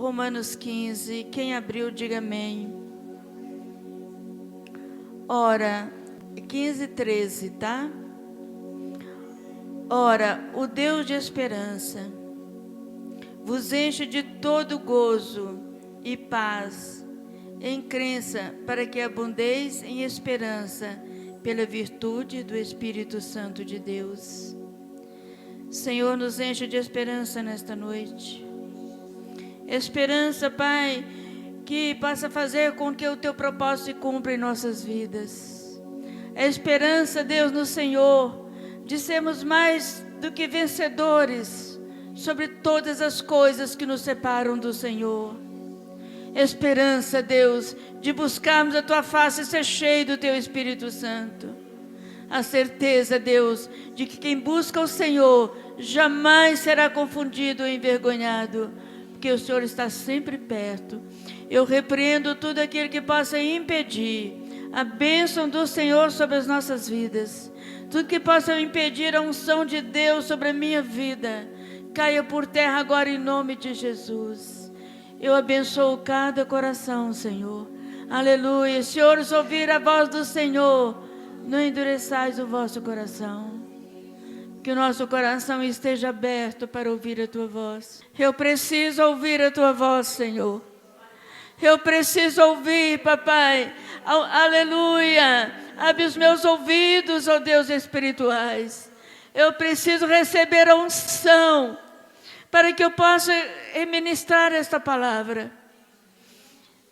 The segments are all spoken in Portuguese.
Romanos 15, quem abriu, diga amém. Ora, 15, 13, tá? Ora, o Deus de esperança vos enche de todo gozo e paz em crença, para que abundeis em esperança pela virtude do Espírito Santo de Deus. Senhor, nos enche de esperança nesta noite. Esperança, Pai, que possa fazer com que o Teu propósito se cumpra em nossas vidas. A esperança, Deus, no Senhor, de sermos mais do que vencedores sobre todas as coisas que nos separam do Senhor. Esperança, Deus, de buscarmos a Tua face e ser cheio do Teu Espírito Santo. A certeza, Deus, de que quem busca o Senhor jamais será confundido ou envergonhado, porque o Senhor está sempre perto. Eu repreendo tudo aquilo que possa impedir a bênção do Senhor sobre as nossas vidas. Tudo que possa impedir a unção de Deus sobre a minha vida, caia por terra agora em nome de Jesus. Eu abençoo cada coração, Senhor. Aleluia. Senhores, ouvir a voz do Senhor, não endureçais o vosso coração. Que o nosso coração esteja aberto para ouvir a Tua voz. Eu preciso ouvir a Tua voz, Senhor. Eu preciso ouvir, Papai. Aleluia. Abre os meus ouvidos, ó Deus, espirituais. Eu preciso receber a unção para que eu possa ministrar esta palavra,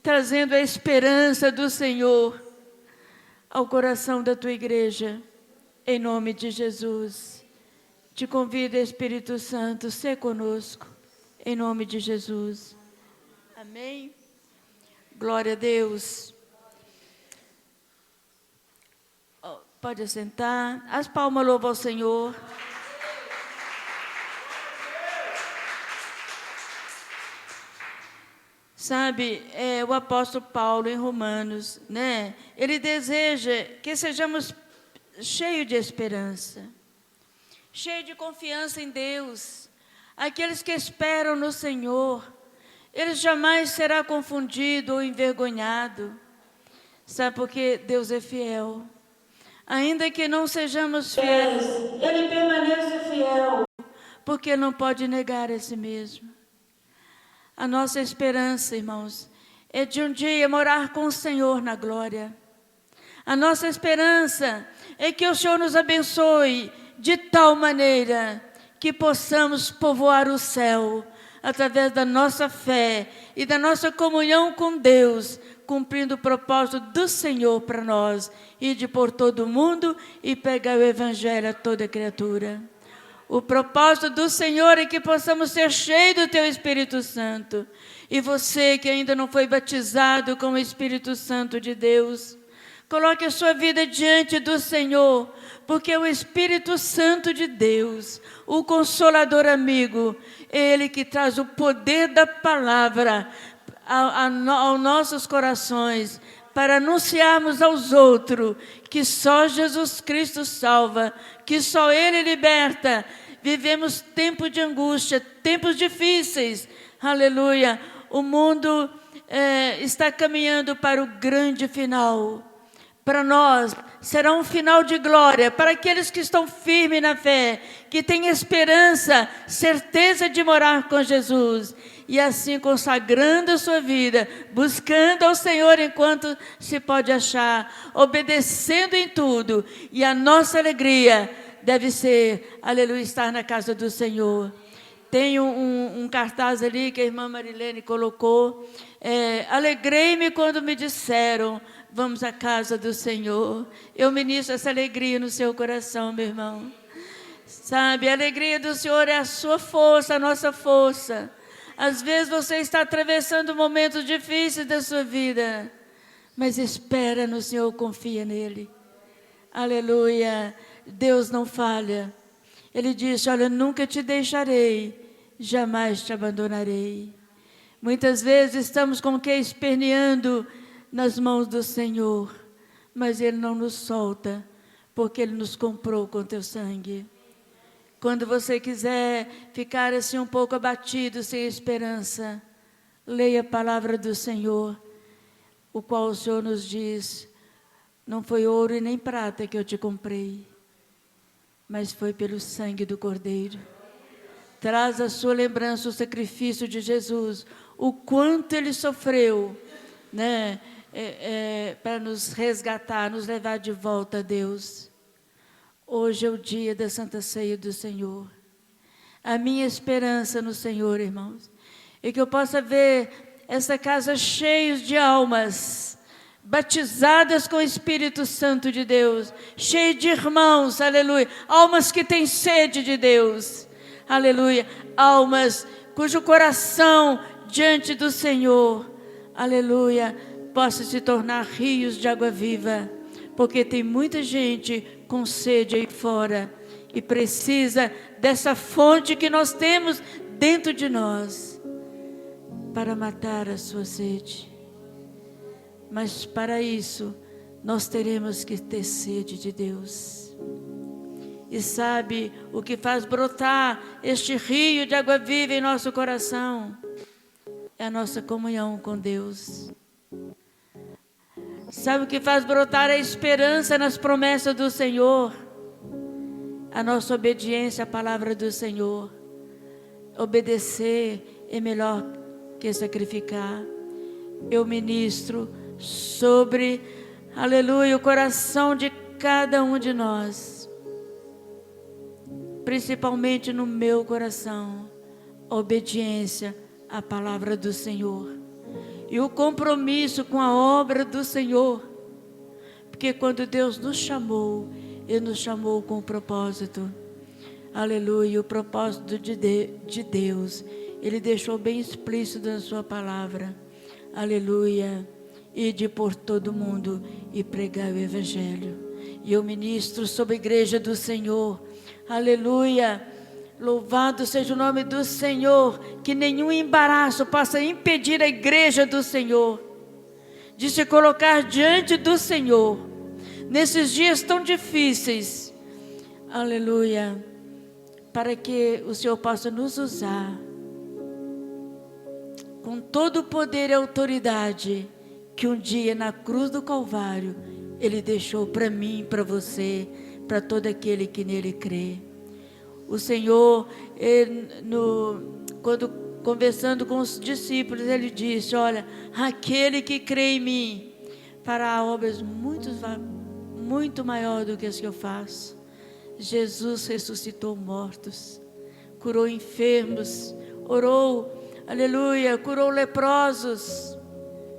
trazendo a esperança do Senhor ao coração da Tua igreja, em nome de Jesus. Te convido, Espírito Santo, ser conosco, em nome de Jesus. Amém. Glória a Deus. Pode assentar. As palmas louvam ao Senhor. Sabe, o apóstolo Paulo em Romanos, né? Ele deseja que sejamos cheios de esperança, cheios de confiança em Deus. Aqueles que esperam no Senhor, ele jamais será confundido ou envergonhado. Sabe por quê? Deus é fiel. Ainda que não sejamos fiéis, Ele permanece fiel, porque não pode negar a si mesmo. A nossa esperança, irmãos, é de um dia morar com o Senhor na glória. A nossa esperança é que o Senhor nos abençoe de tal maneira que possamos povoar o céu através da nossa fé e da nossa comunhão com Deus, cumprindo o propósito do Senhor para nós, ir de por todo o mundo e pregar o Evangelho a toda criatura. O propósito do Senhor é que possamos ser cheios do Teu Espírito Santo. E você que ainda não foi batizado com o Espírito Santo de Deus, coloque a sua vida diante do Senhor, porque o Espírito Santo de Deus, o Consolador amigo, é Ele que traz o poder da palavra aos nossos corações, para anunciarmos aos outros que só Jesus Cristo salva, que só Ele liberta. Vivemos tempos de angústia, tempos difíceis, aleluia. O mundo está caminhando para o grande final. Para nós, será um final de glória, para aqueles que estão firmes na fé, que têm esperança, certeza de morar com Jesus, e assim consagrando a sua vida, buscando ao Senhor enquanto se pode achar, obedecendo em tudo, e a nossa alegria deve ser, aleluia, estar na casa do Senhor. Tem um cartaz ali que a irmã Marilene colocou, alegrei-me quando me disseram, vamos à casa do Senhor. Eu ministro essa alegria no seu coração, meu irmão. Sabe, a alegria do Senhor é a sua força, a nossa força. Às vezes você está atravessando momentos difíceis da sua vida, mas espera no Senhor, confia nele. Aleluia. Deus não falha. Ele disse, olha, nunca te deixarei, jamais te abandonarei. Muitas vezes estamos como que esperneando nas mãos do Senhor, mas Ele não nos solta, porque Ele nos comprou com teu sangue. Quando você quiser ficar assim um pouco abatido, sem esperança, Leia a palavra do Senhor, o qual o Senhor nos diz: não foi ouro e nem prata que eu te comprei, mas foi pelo sangue do Cordeiro. Traz à sua lembrança o sacrifício de Jesus, o quanto Ele sofreu, né, para nos resgatar, nos levar de volta a Deus. Hoje é o dia da Santa Ceia do Senhor. A minha esperança no Senhor, irmãos, é que eu possa ver essa casa cheia de almas, batizadas com o Espírito Santo de Deus, cheia de irmãos, aleluia, almas que têm sede de Deus, aleluia, almas cujo coração diante do Senhor, aleluia, possa se tornar rios de água viva, porque tem muita gente com sede aí fora e precisa dessa fonte que nós temos dentro de nós para matar a sua sede. Mas para isso nós teremos que ter sede de Deus. E sabe o que faz brotar este rio de água viva em nosso coração? É a nossa comunhão com Deus. Sabe o que faz brotar a esperança nas promessas do Senhor? A nossa obediência à palavra do Senhor. Obedecer é melhor que sacrificar. Eu ministro sobre, aleluia, o coração de cada um de nós, principalmente no meu coração, a obediência à palavra do Senhor e o compromisso com a obra do Senhor, porque quando Deus nos chamou, Ele nos chamou com um propósito, aleluia, o propósito de Deus, Ele deixou bem explícito na sua palavra, aleluia, ide por todo mundo e pregar o Evangelho. E eu ministro sobre a igreja do Senhor, aleluia, louvado seja o nome do Senhor, que nenhum embaraço possa impedir a igreja do Senhor de se colocar diante do Senhor, nesses dias tão difíceis, aleluia, para que o Senhor possa nos usar com todo o poder e autoridade que um dia na cruz do Calvário Ele deixou para mim, para você, para todo aquele que nele crê. O Senhor, quando conversando com os discípulos, Ele disse: olha, aquele que crê em mim fará obras muito maior do que as que eu faço. Jesus ressuscitou mortos, curou enfermos, orou, aleluia, curou leprosos,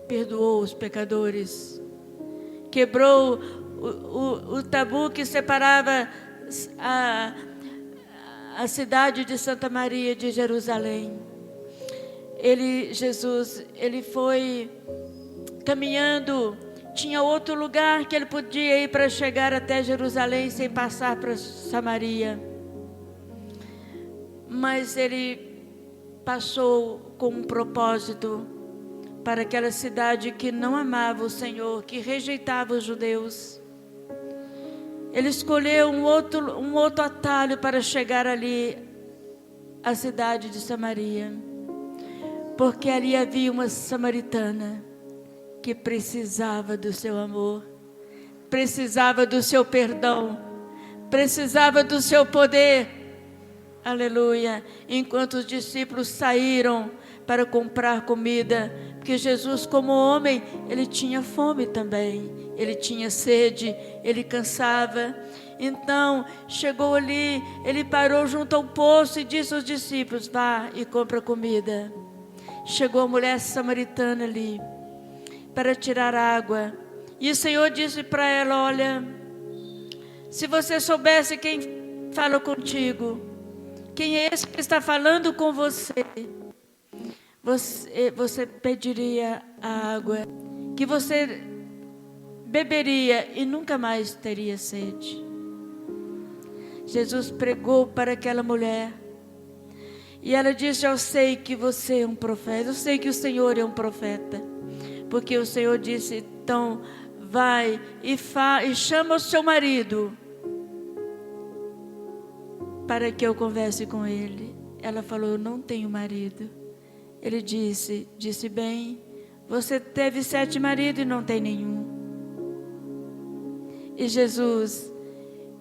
perdoou os pecadores, quebrou o tabu que separava a cidade de Santa Maria de Jerusalém. Jesus, Ele foi caminhando, tinha outro lugar que Ele podia ir para chegar até Jerusalém sem passar para Samaria, mas Ele passou com um propósito para aquela cidade que não amava o Senhor, que rejeitava os judeus. Ele escolheu um outro atalho para chegar ali à cidade de Samaria, porque ali havia uma samaritana que precisava do seu amor, precisava do seu perdão, precisava do seu poder, aleluia. Enquanto os discípulos saíram para comprar comida, porque Jesus, como homem, Ele tinha fome também, Ele tinha sede, Ele cansava. Então, chegou ali, Ele parou junto ao poço e disse aos discípulos: vá e compra comida. Chegou a mulher samaritana ali, para tirar água, e o Senhor disse para ela: olha, se você soubesse quem fala contigo, quem é esse que está falando com você, você pediria a água, que você beberia e nunca mais teria sede. Jesus pregou para aquela mulher, e ela disse: eu sei que você é um profeta, eu sei que o Senhor é um profeta, porque o Senhor disse: então vai e chama o seu marido, para que eu converse com ele. Ela falou: eu não tenho marido. Ele disse bem, você teve 7 maridos e não tem nenhum. E Jesus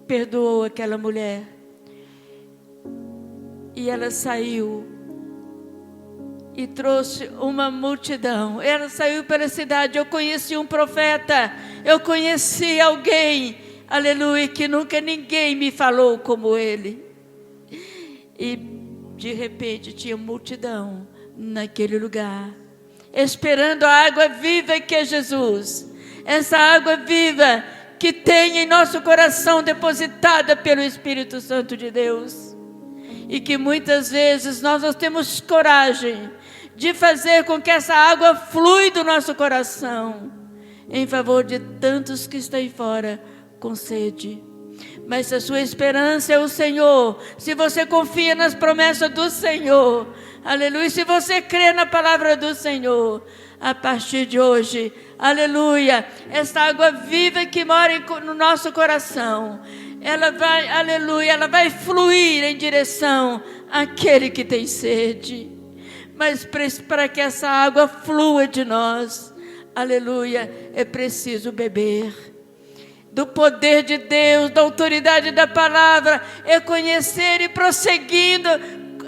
perdoou aquela mulher. E ela saiu e trouxe uma multidão. Ela saiu pela cidade. Eu conheci um profeta, eu conheci alguém, aleluia, que nunca ninguém me falou como ele. E de repente tinha multidão naquele lugar, esperando a água viva que é Jesus. Essa água viva que tem em nosso coração, depositada pelo Espírito Santo de Deus. E que muitas vezes nós não temos coragem de fazer com que essa água flui do nosso coração, em favor de tantos que estão aí fora com sede. Mas se a sua esperança é o Senhor, se você confia nas promessas do Senhor, aleluia, se você crê na palavra do Senhor, a partir de hoje, aleluia, essa água viva que mora no nosso coração, ela vai, aleluia, ela vai fluir em direção àquele que tem sede. Mas para que essa água flua de nós, aleluia, é preciso beber do poder de Deus, da autoridade da palavra, é conhecer e prosseguindo,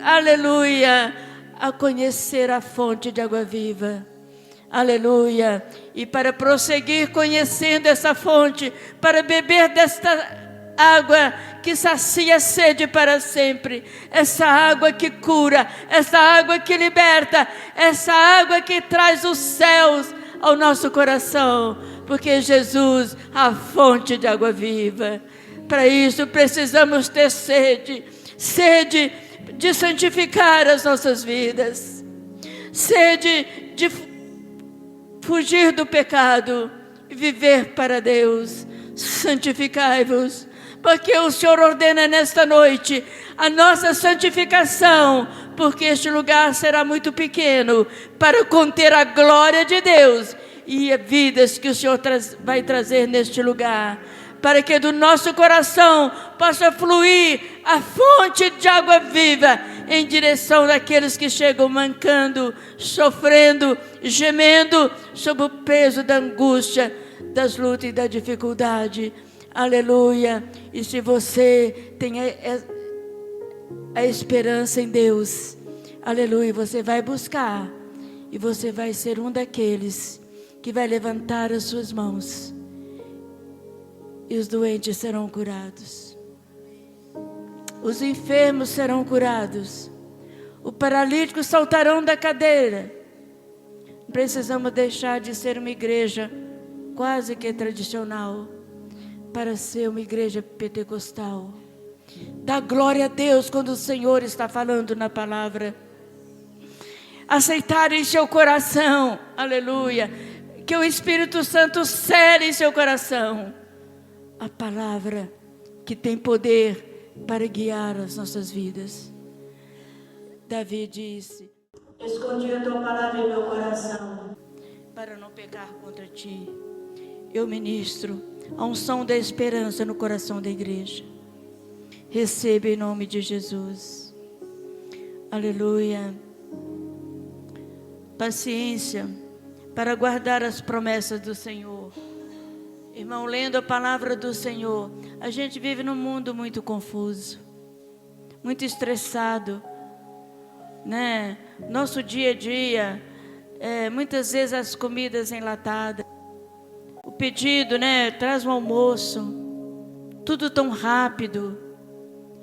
aleluia, a conhecer a fonte de água viva, aleluia. E para prosseguir conhecendo essa fonte, para beber desta água que sacia a sede para sempre, essa água que cura, essa água que liberta, essa água que traz os céus ao nosso coração, porque Jesus, a fonte de água viva. Para isso precisamos ter sede de santificar as nossas vidas, sede de fugir do pecado e viver para Deus. Santificai-vos, porque o Senhor ordena nesta noite a nossa santificação, porque este lugar será muito pequeno para conter a glória de Deus e vidas que o Senhor vai trazer neste lugar, para que do nosso coração possa fluir a fonte de água viva em direção daqueles que chegam mancando, sofrendo, gemendo sob o peso da angústia, das lutas e da dificuldade. Aleluia. E se você tem a esperança em Deus, aleluia, você vai buscar e você vai ser um daqueles que vai levantar as suas mãos e os doentes serão curados, os enfermos serão curados, os paralíticos saltarão da cadeira. Precisamos deixar de ser uma igreja quase que tradicional para ser uma igreja pentecostal. Dá glória a Deus quando o Senhor está falando na palavra. Aceitar em seu coração, aleluia, que o Espírito Santo cele em seu coração a palavra que tem poder para guiar as nossas vidas. Davi disse: escondi a tua palavra em meu coração para não pecar contra ti. Eu ministro a unção da esperança no coração da igreja. Receba em nome de Jesus. Aleluia. Paciência para guardar as promessas do Senhor. Irmão, lendo a palavra do Senhor, a gente vive num mundo muito confuso, muito estressado, né? Nosso dia a dia, muitas vezes as comidas enlatadas, o pedido, né? Traz um almoço, tudo tão rápido,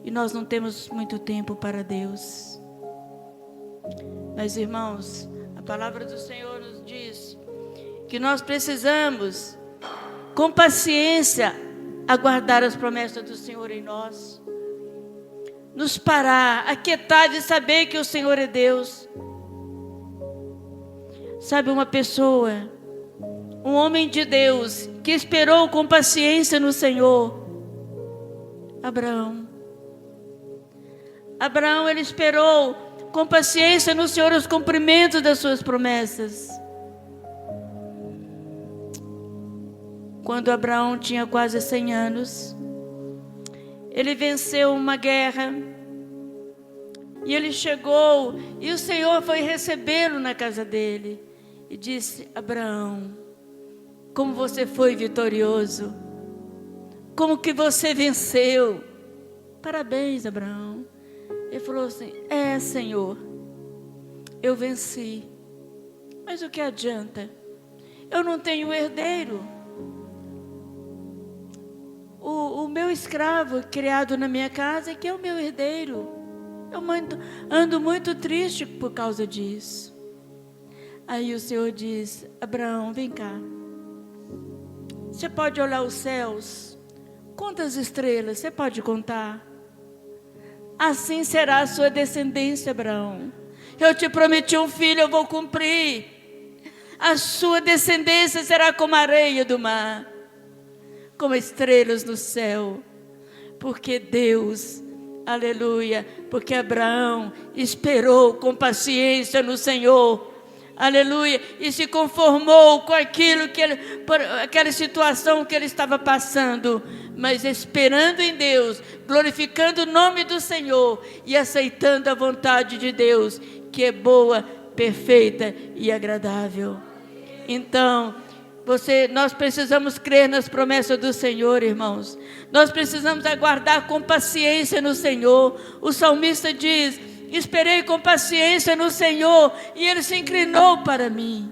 e nós não temos muito tempo para Deus. Mas, irmãos, a palavra do Senhor nos diz que nós precisamos, com paciência, aguardar as promessas do Senhor em nós. Nos parar, aquietar e saber que o Senhor é Deus. Sabe, uma pessoa, um homem de Deus, que esperou com paciência no Senhor, Abraão. Abraão, ele esperou com paciência no Senhor os cumprimentos das suas promessas. Quando Abraão tinha quase 100 anos, ele venceu uma guerra E ele chegou, e o Senhor foi recebê-lo na casa dele. E disse: Abraão, como você foi vitorioso. Como que você venceu. Parabéns, Abraão. Ele falou assim: Senhor, eu venci. Mas o que adianta? Eu não tenho herdeiro. O meu escravo criado na minha casa, que é o meu herdeiro. Eu ando muito triste por causa disso. Aí o Senhor diz: Abraão, vem cá. Você pode olhar os céus? Quantas estrelas você pode contar? Assim será a sua descendência, Abraão. Eu te prometi um filho, eu vou cumprir. A sua descendência será como a areia do mar, como estrelas no céu. Porque Deus, aleluia, porque Abraão esperou com paciência no Senhor, aleluia, e se conformou com aquilo que aquela situação que ele estava passando, mas esperando em Deus, glorificando o nome do Senhor e aceitando a vontade de Deus, que é boa, perfeita e agradável. Então, nós precisamos crer nas promessas do Senhor, irmãos. Nós precisamos aguardar com paciência no Senhor. O salmista diz: esperei com paciência no Senhor, e Ele se inclinou para mim.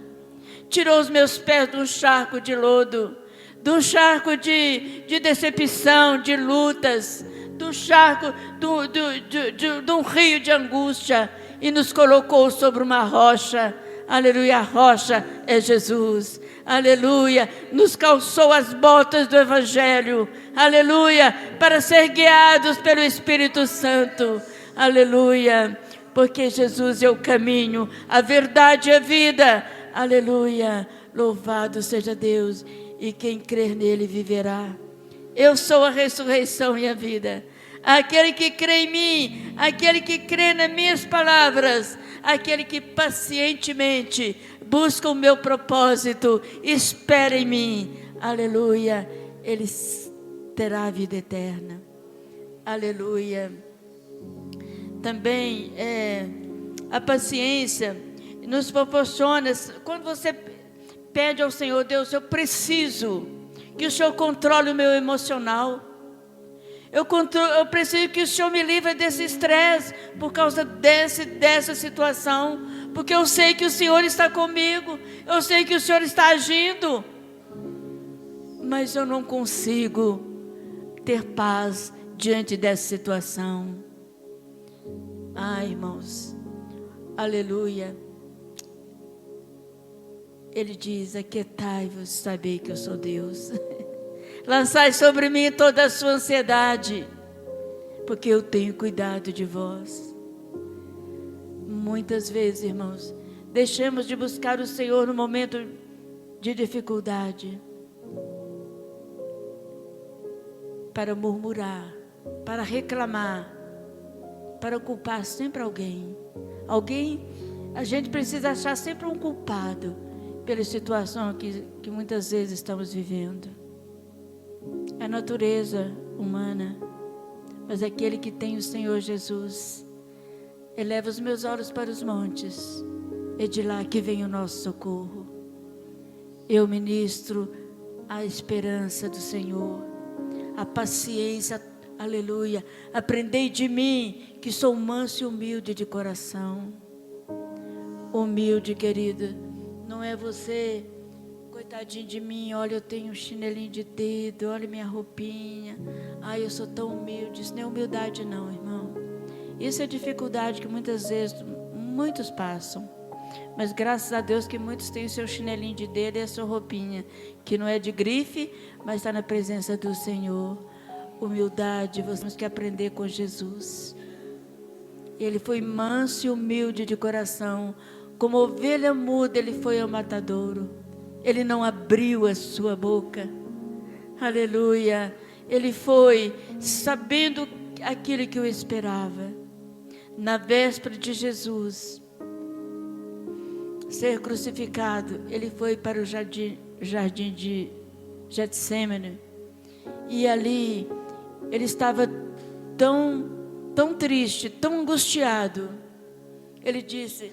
Tirou os meus pés de um charco de lodo, de um charco de decepção, de lutas, de um charco, de um rio de angústia, e nos colocou sobre uma rocha. Aleluia, a rocha é Jesus. Aleluia, nos calçou as botas do Evangelho. Aleluia, para ser guiados pelo Espírito Santo. Aleluia, porque Jesus é o caminho, a verdade e a vida. Aleluia, louvado seja Deus. E quem crer nele viverá. Eu sou a ressurreição e a vida. Aquele que crê em mim, aquele que crê nas minhas palavras, aquele que pacientemente busca o meu propósito, espera em mim, aleluia, ele terá a vida eterna. Aleluia. Também a paciência nos proporciona, quando você pede ao Senhor: Deus, eu preciso que o Senhor controle o meu emocional. Eu preciso que o Senhor me livre desse estresse por causa dessa situação. Porque eu sei que o Senhor está comigo. Eu sei que o Senhor está agindo. Mas eu não consigo ter paz diante dessa situação. Ai, irmãos. Aleluia. Ele diz: aquietai-vos, sabei que eu sou Deus. Lançai sobre mim toda a sua ansiedade, porque eu tenho cuidado de vós. Muitas vezes, irmãos, deixamos de buscar o Senhor no momento de dificuldade, para murmurar, para reclamar, para culpar sempre alguém. A gente precisa achar sempre um culpado pela situação que muitas vezes estamos vivendo. É a natureza humana, mas aquele que tem o Senhor Jesus, eleva os meus olhos para os montes, é de lá que vem o nosso socorro. Eu ministro a esperança do Senhor, a paciência, aleluia. Aprendei de mim, que sou manso e humilde de coração. Humilde, querida, não é você... Coitadinho de mim, olha, eu tenho um chinelinho de dedo, olha minha roupinha. Ai, eu sou tão humilde. Isso não é humildade não, irmão. Isso é dificuldade que muitas vezes muitos passam. Mas graças a Deus que muitos têm o seu chinelinho de dedo e a sua roupinha, que não é de grife, mas está na presença do Senhor. Humildade, nós temos que aprender com Jesus. Ele foi manso e humilde de coração. Como ovelha muda, ele foi ao matadouro. Ele não abriu a sua boca. Aleluia. Ele foi sabendo aquilo que o esperava. Na véspera de Jesus ser crucificado, ele foi para o jardim de Getsêmani. E ali ele estava tão tão triste, tão angustiado, ele disse: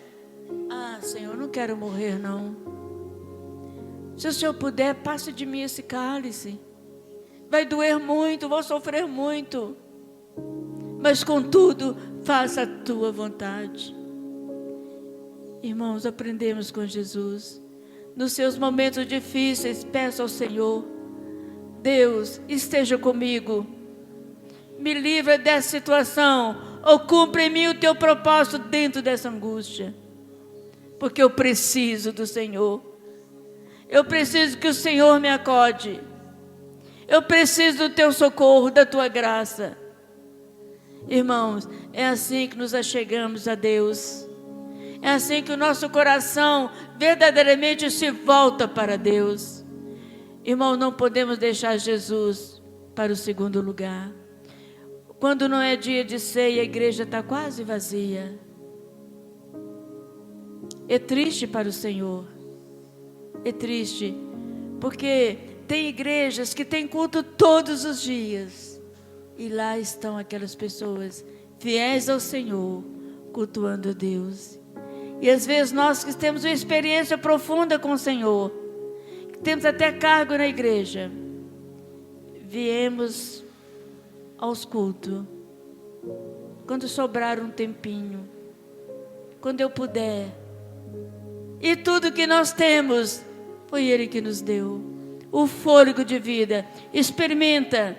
ah, Senhor, não quero morrer não. Se o Senhor puder, passe de mim esse cálice. Vai doer muito, vou sofrer muito, mas contudo, faça a tua vontade. Irmãos, aprendemos com Jesus. Nos seus momentos difíceis, peça ao Senhor: Deus, esteja comigo, me livra dessa situação, ou cumpre em mim o teu propósito dentro dessa angústia, porque eu preciso do Senhor. Eu preciso que o Senhor me acode. Eu preciso do teu socorro, da tua graça. Irmãos, é assim que nos achegamos a Deus. É assim que o nosso coração verdadeiramente se volta para Deus. Irmão, não podemos deixar Jesus para o segundo lugar. Quando não é dia de ceia, a igreja está quase vazia. É triste para o Senhor. É triste, porque tem igrejas que têm culto todos os dias, e lá estão aquelas pessoas fiéis ao Senhor, cultuando a Deus. E às vezes nós que temos uma experiência profunda com o Senhor, que temos até cargo na igreja, viemos aos cultos quando sobrar um tempinho, quando eu puder, e tudo que nós temos foi Ele que nos deu, o fôlego de vida. Experimenta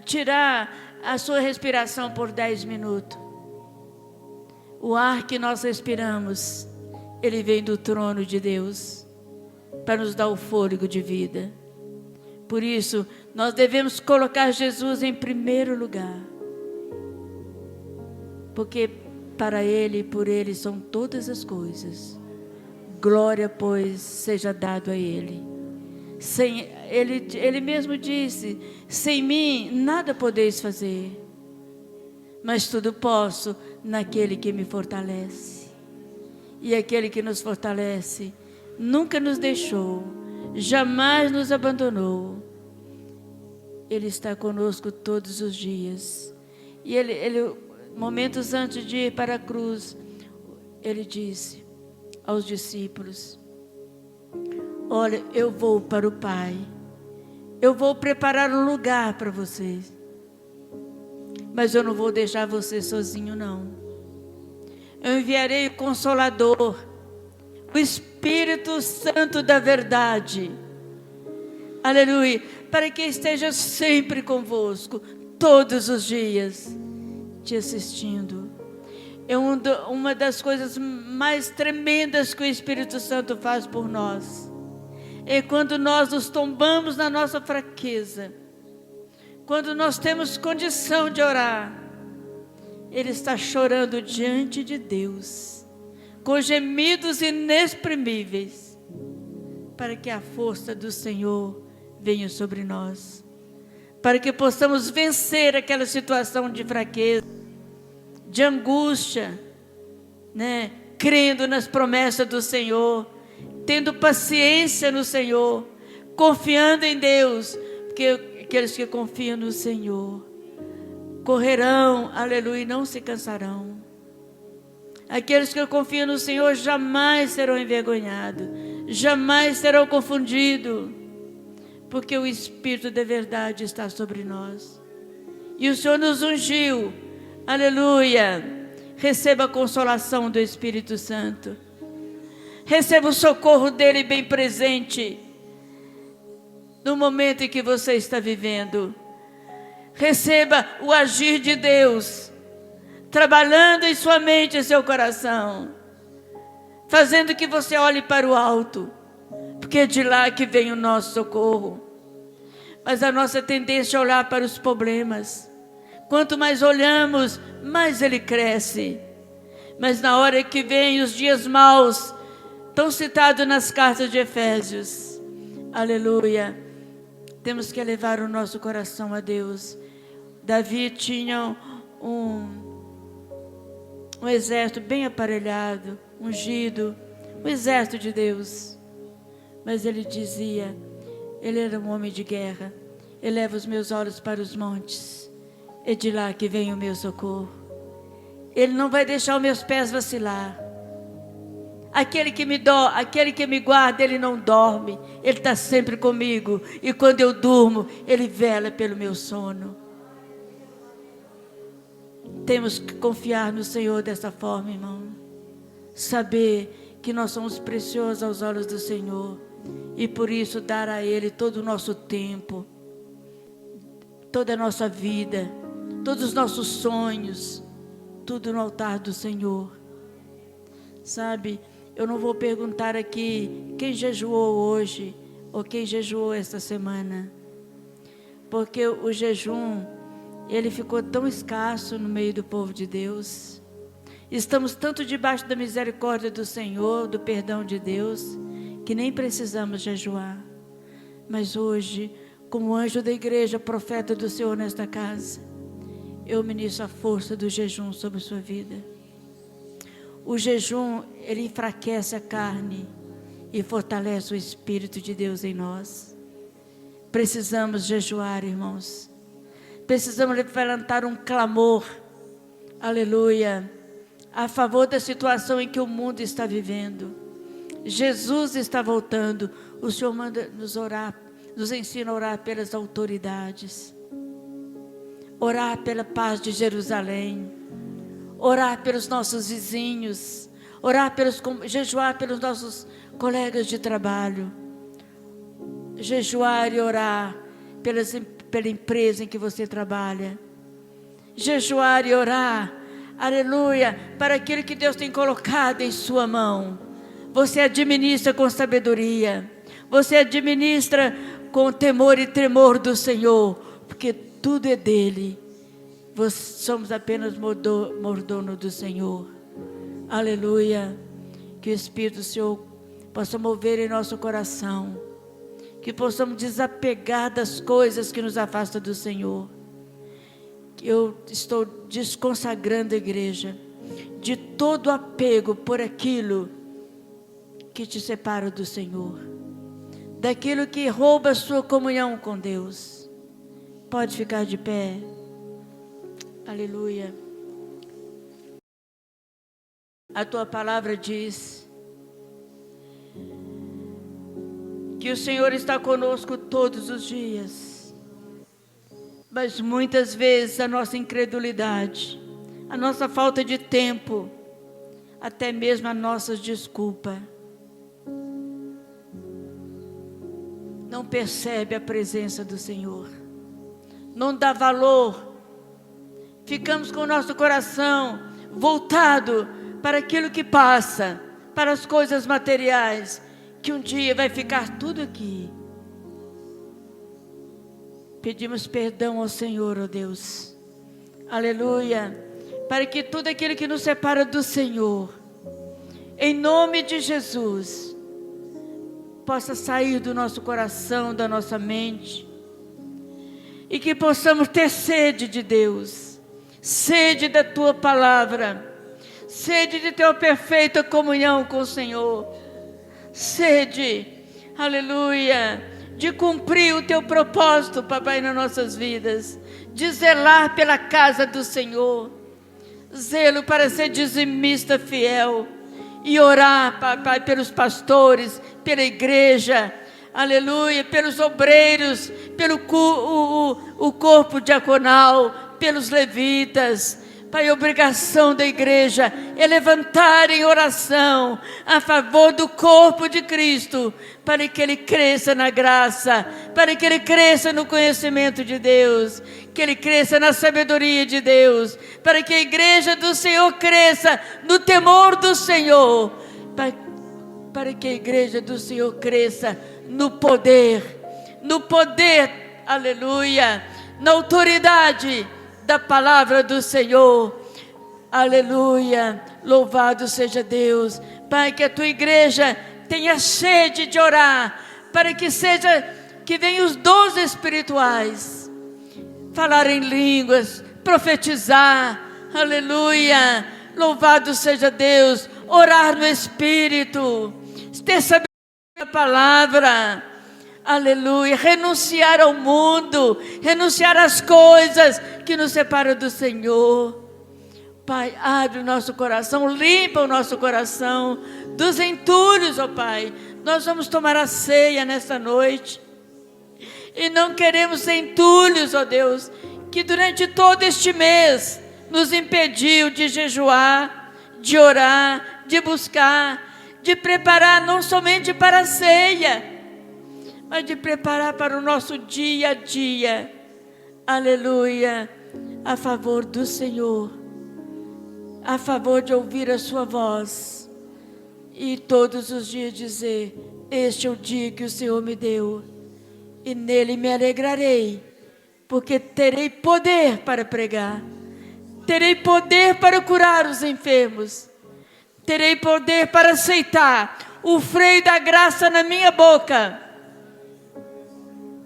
tirar a sua respiração por 10 minutos. O ar que nós respiramos, ele vem do trono de Deus, para nos dar o fôlego de vida. Por isso, nós devemos colocar Jesus em primeiro lugar, porque para Ele e por Ele são todas as coisas. Glória, pois, seja dado a Ele. Ele mesmo disse: sem mim nada podeis fazer, mas tudo posso naquele que me fortalece. E aquele que nos fortalece nunca nos deixou, jamais nos abandonou. Ele está conosco todos os dias. E ele momentos antes de ir para a cruz, ele disse aos discípulos: olha, eu vou para o Pai, eu vou preparar um lugar para vocês, mas eu não vou deixar você sozinho não. Eu enviarei o Consolador, o Espírito Santo da verdade, aleluia, para que esteja sempre convosco, todos os dias, te assistindo. É uma das coisas mais tremendas que o Espírito Santo faz por nós. É quando nós nos tombamos na nossa fraqueza, quando nós temos condição de orar, Ele está chorando diante de Deus, com gemidos inexprimíveis, para que a força do Senhor venha sobre nós, para que possamos vencer aquela situação de fraqueza, de angústia, né? Crendo nas promessas do Senhor, tendo paciência no Senhor, confiando em Deus, porque aqueles que confiam no Senhor correrão, aleluia, e não se cansarão. Aqueles que confiam no Senhor jamais serão envergonhados, jamais serão confundidos, porque o Espírito da verdade está sobre nós. E o Senhor nos ungiu, aleluia. Receba a consolação do Espírito Santo. Receba o socorro dele bem presente no momento em que você está vivendo. Receba o agir de Deus, trabalhando em sua mente e seu coração, fazendo que você olhe para o alto, porque é de lá que vem o nosso socorro. Mas a nossa tendência é olhar para os problemas. Quanto mais olhamos, mais ele cresce. Mas na hora que vem os dias maus, tão citados nas cartas de Efésios, aleluia, temos que elevar o nosso coração a Deus. Davi tinha um exército bem aparelhado, ungido, um exército de Deus. Mas ele dizia, ele era um homem de guerra: eleva os meus olhos para os montes, É de lá que vem o meu socorro. Ele não vai deixar os meus pés vacilar. Aquele que me guarda, Ele não dorme. Ele está sempre comigo. E quando eu durmo, Ele vela pelo meu sono. Temos que confiar no Senhor dessa forma, irmão. Saber que nós somos preciosos aos olhos do Senhor. E por isso dar a Ele todo o nosso tempo, toda a nossa vida, todos os nossos sonhos, tudo no altar do Senhor. Sabe, eu não vou perguntar aqui quem jejuou hoje ou quem jejuou esta semana, porque o jejum, ele ficou tão escasso no meio do povo de Deus. Estamos tanto debaixo da misericórdia do Senhor, do perdão de Deus, que nem precisamos jejuar. Mas hoje, como anjo da igreja, profeta do Senhor nesta casa, eu ministro a força do jejum sobre a sua vida. O jejum, ele enfraquece a carne e fortalece o Espírito de Deus em nós. Precisamos jejuar, irmãos. Precisamos levantar um clamor, aleluia, a favor da situação em que o mundo está vivendo. Jesus está voltando. O Senhor manda nos orar, nos ensina a orar pelas autoridades, orar pela paz de Jerusalém, orar pelos nossos vizinhos, jejuar pelos nossos colegas de trabalho, jejuar e orar pela empresa em que você trabalha, jejuar e orar, aleluia, para aquilo que Deus tem colocado em sua mão. Você administra com sabedoria, você administra com temor e tremor do Senhor, porque tudo é dele. Somos apenas mordomo do Senhor. Aleluia. Que o Espírito do Senhor possa mover em nosso coração, que possamos desapegar das coisas que nos afastam do Senhor. Eu estou desconsagrando a igreja de todo apego por aquilo que te separa do Senhor, daquilo que rouba a sua comunhão com Deus. Pode ficar de pé. Aleluia. A tua palavra diz que o Senhor está conosco todos os dias, mas muitas vezes a nossa incredulidade, a nossa falta de tempo, até mesmo a nossa desculpa, não percebe a presença do Senhor, não dá valor. Ficamos com o nosso coração voltado para aquilo que passa, para as coisas materiais, que um dia vai ficar tudo aqui. Pedimos perdão ao Senhor, ó Deus, aleluia, para que tudo aquilo que nos separa do Senhor, em nome de Jesus, possa sair do nosso coração, da nossa mente, e que possamos ter sede de Deus, sede da Tua palavra, sede de ter uma perfeita comunhão com o Senhor, sede, aleluia, de cumprir o Teu propósito, Papai, nas nossas vidas, de zelar pela casa do Senhor, zelo para ser dizimista fiel, e orar, Papai, pelos pastores, pela igreja, aleluia, pelos obreiros, pelo o corpo diaconal, pelos levitas. Pai, a obrigação da igreja é levantar em oração a favor do corpo de Cristo, para que ele cresça na graça, para que ele cresça no conhecimento de Deus, que ele cresça na sabedoria de Deus, para que a igreja do Senhor cresça no temor do Senhor, para que a igreja do Senhor cresça no poder, aleluia, na autoridade da palavra do Senhor, aleluia, louvado seja Deus. Pai, que a tua igreja tenha sede de orar, para que venham os dons espirituais, falar em línguas, profetizar, aleluia, louvado seja Deus, orar no Espírito, ter sabedoria da palavra, Aleluia. Renunciar ao mundo, renunciar às coisas que nos separam do Senhor. Pai, abre o nosso coração, limpa o nosso coração dos entulhos, ó Pai. Nós vamos tomar a ceia nesta noite. E não queremos entulhos, ó Deus, que durante todo este mês nos impediu de jejuar, de orar, de buscar, de preparar não somente para a ceia, mas de preparar para o nosso dia a dia. Aleluia. A favor do Senhor, a favor de ouvir a sua voz e todos os dias dizer: este é o dia que o Senhor me deu e nele me alegrarei, porque terei poder para pregar, terei poder para curar os enfermos, terei poder para aceitar o freio da graça na minha boca.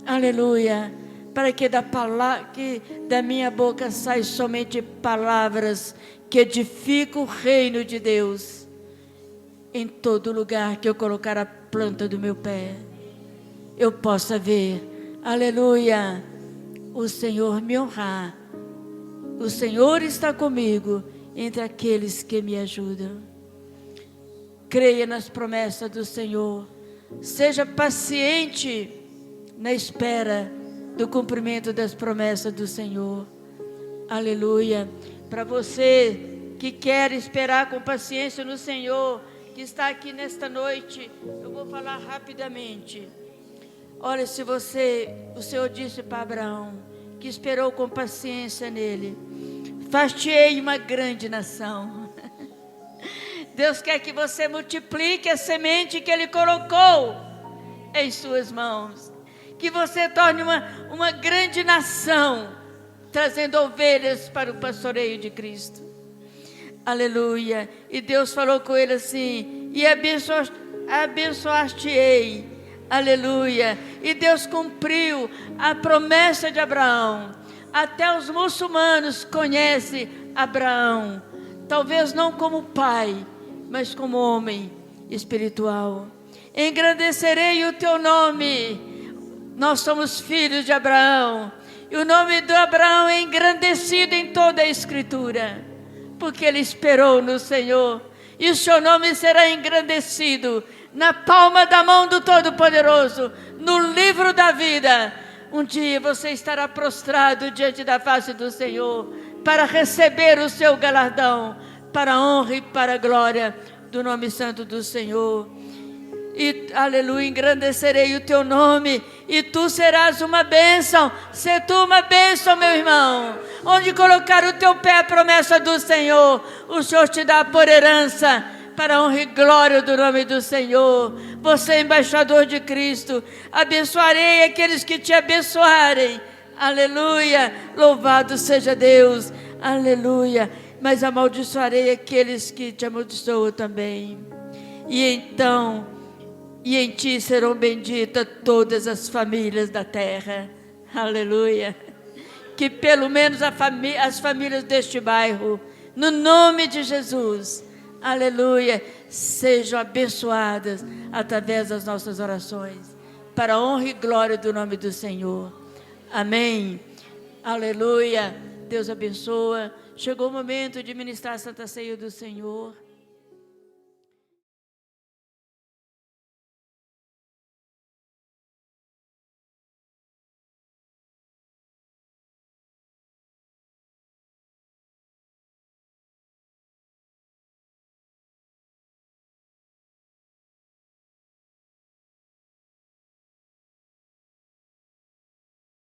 Aleluia. Para que da minha boca saia somente palavras que edificam o reino de Deus em todo lugar que eu colocar a planta do meu pé, eu possa ver, aleluia, o Senhor me honrar. O Senhor está comigo entre aqueles que me ajudam. Creia nas promessas do Senhor. Seja paciente na espera do cumprimento das promessas do Senhor. Aleluia. Para você que quer esperar com paciência no Senhor, que está aqui nesta noite, eu vou falar rapidamente. Olha, o Senhor disse para Abraão, que esperou com paciência nele: far-te-ei uma grande nação. Deus quer que você multiplique a semente que Ele colocou em suas mãos. Que você torne uma grande nação, trazendo ovelhas para o pastoreio de Cristo. Aleluia. E Deus falou com ele assim: e abençoar-te-ei. Aleluia. E Deus cumpriu a promessa de Abraão. Até os muçulmanos conhecem Abraão, talvez não como pai, mas como homem espiritual. Engrandecerei o teu nome. Nós somos filhos de Abraão, e o nome de Abraão é engrandecido em toda a Escritura, porque ele esperou no Senhor, e o seu nome será engrandecido na palma da mão do Todo-Poderoso, no livro da vida. Um dia você estará prostrado diante da face do Senhor, para receber o seu galardão, para a honra e para a glória do nome santo do Senhor. E, aleluia, engrandecerei o teu nome, e tu serás uma bênção. Se tu uma bênção, meu irmão, onde colocar o teu pé, a promessa do Senhor, o Senhor te dá por herança, para a honra e glória do nome do Senhor. Você é embaixador de Cristo. Abençoarei aqueles que te abençoarem. Aleluia, louvado seja Deus. Aleluia, mas amaldiçoarei aqueles que te amaldiçoam também. E em ti serão benditas todas as famílias da terra. Aleluia. Que pelo menos as famílias deste bairro, no nome de Jesus, aleluia, sejam abençoadas através das nossas orações, para a honra e glória do nome do Senhor. Amém. Aleluia. Deus abençoa. Chegou o momento de ministrar a Santa Ceia do Senhor.